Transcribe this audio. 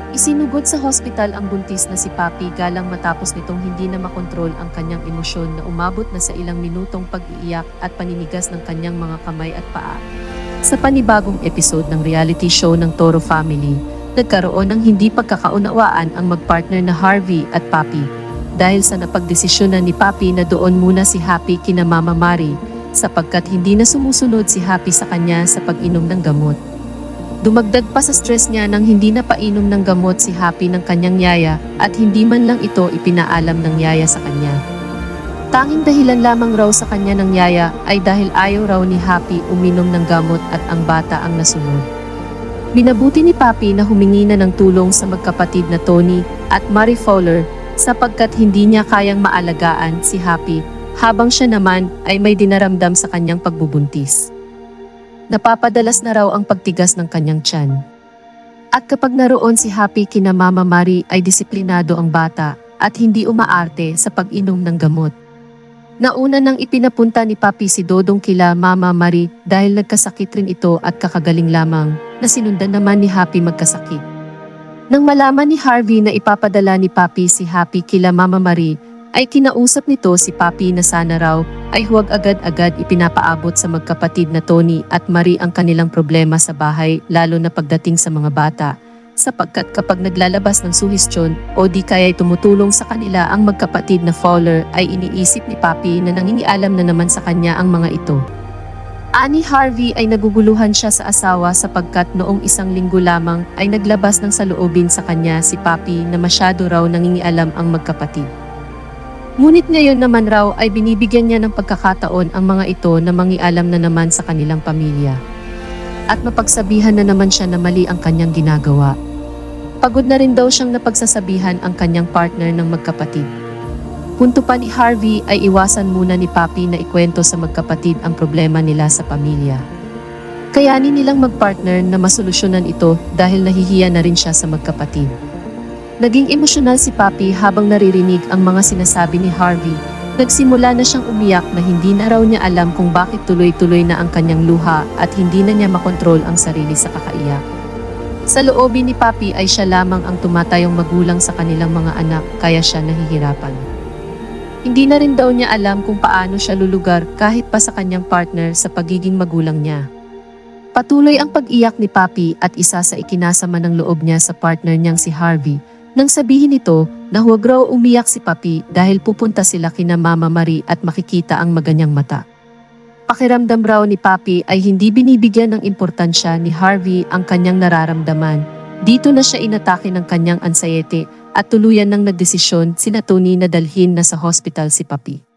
Isinugod sa hospital ang buntis na si Papi galang matapos nitong hindi na makontrol ang kanyang emosyon na umabot na sa ilang minutong pag-iiyak at paninigas ng kanyang mga kamay at paa. Sa panibagong episode ng reality show ng Toro Family, nagkaroon ng hindi pagkakaunawaan ang magpartner na Harvey at Papi dahil sa napagdesisyonan ni Papi na doon muna si Happy kina Mama Mari sapagkat hindi na sumusunod si Happy sa kanya sa pag-inom ng gamot. Dumagdag pa sa stress niya nang hindi na painom ng gamot si Happy ng kanyang yaya at hindi man lang ito ipinaalam ng yaya sa kanya. Tanging dahilan lamang raw sa kanya ng yaya ay dahil ayaw raw ni Happy uminom ng gamot at ang bata ang nasunod. Minabuti ni Papi na humingi na ng tulong sa magkapatid na Tony at Marie Fowler sapagkat hindi niya kayang maalagaan si Happy habang siya naman ay may dinaramdam sa kanyang pagbubuntis. Napapadalas na raw ang pagtigas ng kanyang tiyan. At kapag naroon si Happy kina Mama Mari ay disiplinado ang bata at hindi umaarte sa pag-inom ng gamot. Nauna nang ipinapunta ni Papi si Dodong kila Mama Mari dahil nagkasakit rin ito at kakagaling lamang na sinundan naman ni Happy magkasakit. Nang malaman ni Harvey na ipapadala ni Papi si Happy kila Mama Mari, ay kinausap nito si Papi na sana raw ay huwag agad-agad ipinapaabot sa magkapatid na Tony at Marie ang kanilang problema sa bahay lalo na pagdating sa mga bata, sapagkat kapag naglalabas ng suhestyon o di kaya'y tumutulong sa kanila ang magkapatid na Fowler ay iniisip ni Papi na nangingialam na naman sa kanya ang mga ito. Ani Harvey ay naguguluhan siya sa asawa sapagkat noong 1 linggo lamang ay naglabas ng saloobin sa kanya si Papi na masyado raw nangingialam ang magkapatid. Ngunit ngayon naman raw ay binibigyan niya ng pagkakataon ang mga ito na mangialam na naman sa kanilang pamilya. At mapagsabihan na naman siya na mali ang kanyang ginagawa. Pagod na rin daw siyang napagsasabihan ang kanyang partner ng magkapatid. Punto pa ni Harvey ay iwasan muna ni Papi na ikwento sa magkapatid ang problema nila sa pamilya. Kayanin nilang magpartner na masolusyonan ito dahil nahihiya na rin siya sa magkapatid. Naging emosyonal si Papi habang naririnig ang mga sinasabi ni Harvey. Nagsimula na siyang umiyak na hindi na raw niya alam kung bakit tuloy-tuloy na ang kanyang luha at hindi na niya makontrol ang sarili sa kakaiyak. Sa loobin ni Papi ay siya lamang ang tumatayong magulang sa kanilang mga anak kaya siya nahihirapan. Hindi na rin daw niya alam kung paano siya lulugar kahit pa sa kanyang partner sa pagiging magulang niya. Patuloy ang pag-iyak ni Papi at isa sa ikinasama ng loob niya sa partner niyang si Harvey nang sabihin nito na huwag raw umiyak si Papi dahil pupunta sila kina Mama Mari at makikita ang maganyang mata. Pakiramdam raw ni Papi ay hindi binibigyan ng importansya ni Harvey ang kanyang nararamdaman. Dito na siya inatake ng kanyang anxiety at tuluyan ng nagdesisyon sina Tony na dalhin na sa hospital si Papi.